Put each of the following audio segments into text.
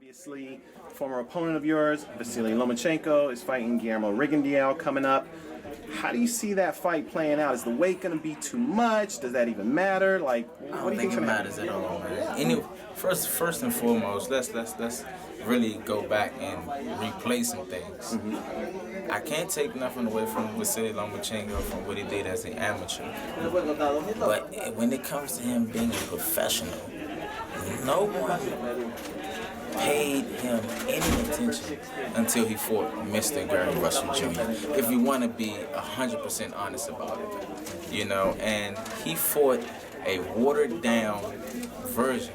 Obviously, former opponent of yours, Vasyl Lomachenko, is fighting Guillermo Rigondeaux coming up. How do you see that fight playing out? Is the weight going to be too much? Does that even matter? Like, I what do you don't think think it matters at all, man. First and foremost, let's really go back and replay some things. I can't take nothing away from Vasyl Lomachenko from what he did as an amateur. But when it comes to him being a professional, no one paid him any attention until he fought Mr. Gary Russell Jr. If you want to be 100% honest about it, you know, and he fought a watered down version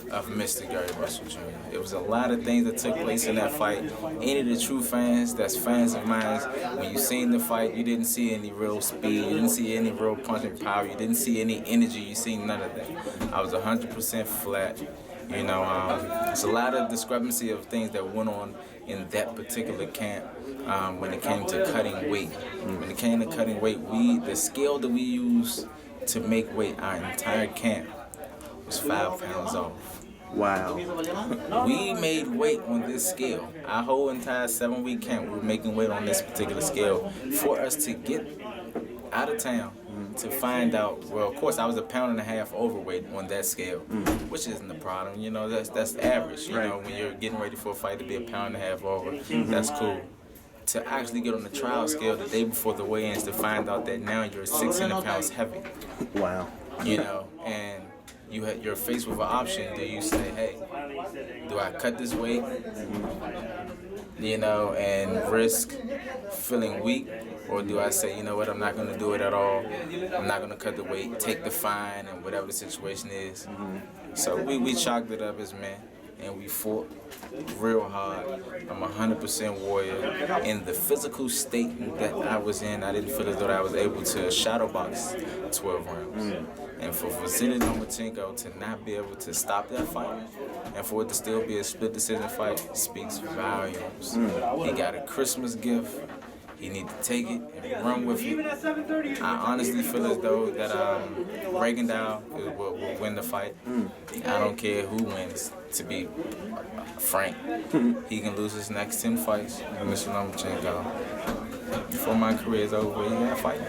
of Mr. Gary Russell Jr. It was a lot of things that took place in that fight. Any of the true fans, that's fans of mine, when you seen the fight, you didn't see any real speed, you didn't see any real punching power, you didn't see any energy, you seen none of that. I was 100% flat. You know, it's a lot of discrepancy of things that went on in that particular camp when it came to cutting weight. When it came to cutting weight, the scale that we used to make weight our entire camp was 5 pounds off. Wow. We made weight on this scale. Our whole entire 7-week camp, we were making weight on this particular scale for us to get out of town to find out. Well, of course, I was 1.5 pounds overweight on that scale, which isn't a problem. You know, that's average. You know, when you're getting ready for a fight to be 1.5 pounds over, that's cool. To actually get on the trial scale the day before the weigh-ins to find out that now you're 600 pounds heavy. Wow. You know, and you're faced with an option. Do you say, hey, do I cut this weight, you know, and risk feeling weak? Or do I say, you know what, I'm not going to do it at all. I'm not going to cut the weight, take the fine, and whatever the situation is. So we chalked it up as men, and we fought real hard. I'm 100% warrior. In the physical state that I was in, I didn't feel as though I was able to shadowbox 12 rounds. And for Vasyl Lomachenko to not be able to stop that fight, and for it to still be a split decision fight, speaks volumes. He got a Christmas gift. He needs to take it and run with it. I honestly feel as though that Rigondeux will win the fight. I don't care who wins, to be frank. He can lose his next 10 fights. And Mr. Lomachenko, before my career is over, he got to fight.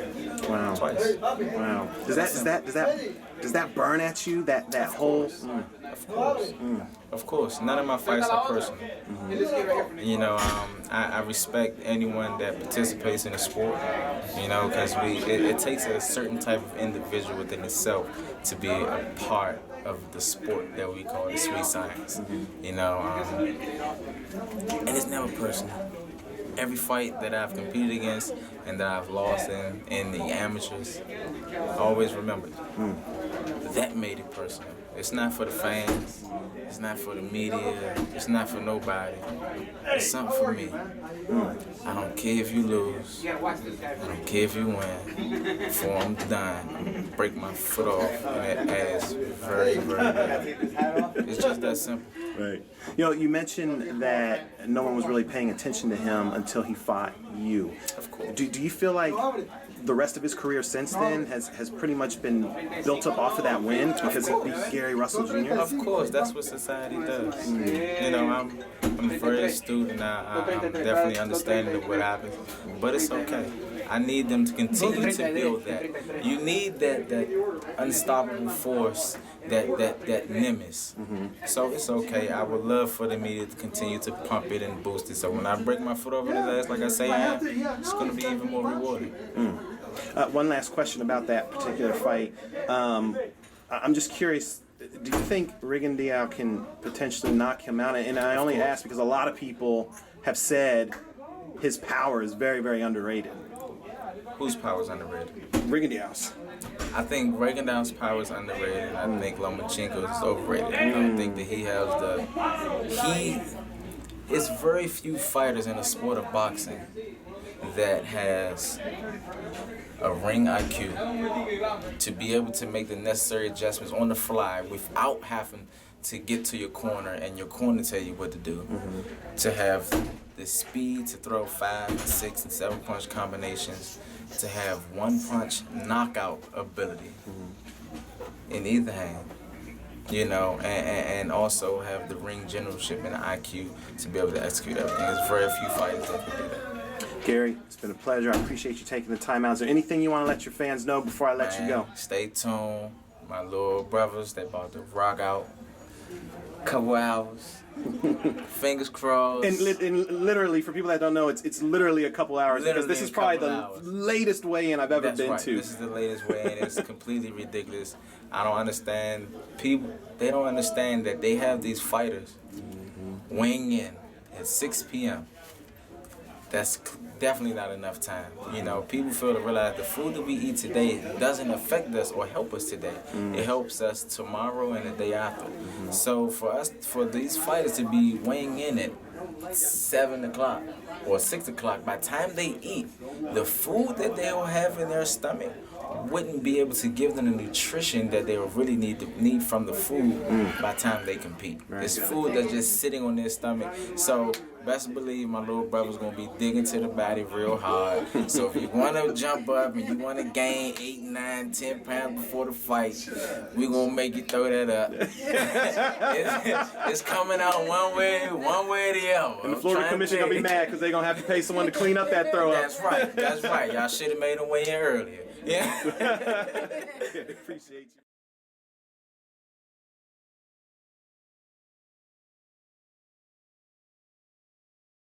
Wow. Twice. Wow. Does that burn at you? That whole. Of course. Of course. None of my fights are personal. You know, I respect anyone that participates in the sport. You know, because it takes a certain type of individual within itself to be a part of the sport that we call the sweet science. You know, and it's never personal. Every fight that I've competed against and that I've lost in the amateurs, I always remembered. That made it personal. It's not for the fans, it's not for the media, it's not for nobody. It's something for me. I don't care if you lose, I don't care if you win. Before I'm done, I'm gonna break my foot off and that ass very, very bad. It's just that simple. Right. You know, you mentioned that no one was really paying attention to him until he fought you. Of course. Do you feel like the rest of his career since then has pretty much been built up off of that win because he beat Gary Russell Jr.? Of course, that's what society does. You know, I'm very astute and I'm definitely understanding of what happens, but it's okay. I need them to continue to build that. You need that unstoppable force, that nemesis. So it's okay. I would love for the media to continue to pump it and boost it. So when I break my foot over his ass, like I say I am, it's going to be even more rewarding. One last question about that particular fight. I'm just curious, do you think Rigondeux can potentially knock him out? And I only ask because a lot of people have said his power is very, very underrated. Whose power is underrated? Rigondeux's. I think Rigondeux's power is underrated. I think Lomachenko is overrated. I don't think that he has it's very few fighters in the sport of boxing that has a ring IQ to be able to make the necessary adjustments on the fly without having to get to your corner and your corner tell you what to do. To have the speed to throw 5, 6, and 7 punch combinations, to have one punch knockout ability in either hand. and also have the ring generalship and the IQ to be able to execute everything. There's very few fighters that can do that. Gary, it's been a pleasure. I appreciate you taking the time out. Is there anything you want to let your fans know before I let you go? Stay tuned. My little brothers, they about to rock out. Couple hours. Fingers crossed. And literally, for people that don't know, it's literally a couple hours because this is probably the latest weigh-in I've ever been to. This is the latest weigh-in. It's completely ridiculous. I don't understand. People, they don't understand that they have these fighters weighing in at 6 p.m. That's definitely not enough time. People fail to realize the food that we eat today doesn't affect us or help us today. It helps us tomorrow and the day after. So for these fighters to be weighing in at 7 o'clock or 6 o'clock, by the time they eat, the food that they'll have in their stomach wouldn't be able to give them the nutrition that they really need from the food by the time they compete. It's food that's just sitting on their stomach. So best believe my little brother's gonna be digging to the body real hard. So if you wanna jump up and you wanna gain 8, 9, 10 pounds before the fight, we gonna make you throw that up. it's coming out one way or the other. And the Florida Commission gonna be mad because they're gonna have to pay someone to clean up that throw up. That's right. Y'all should have made them weigh in earlier. Yeah. Appreciate you.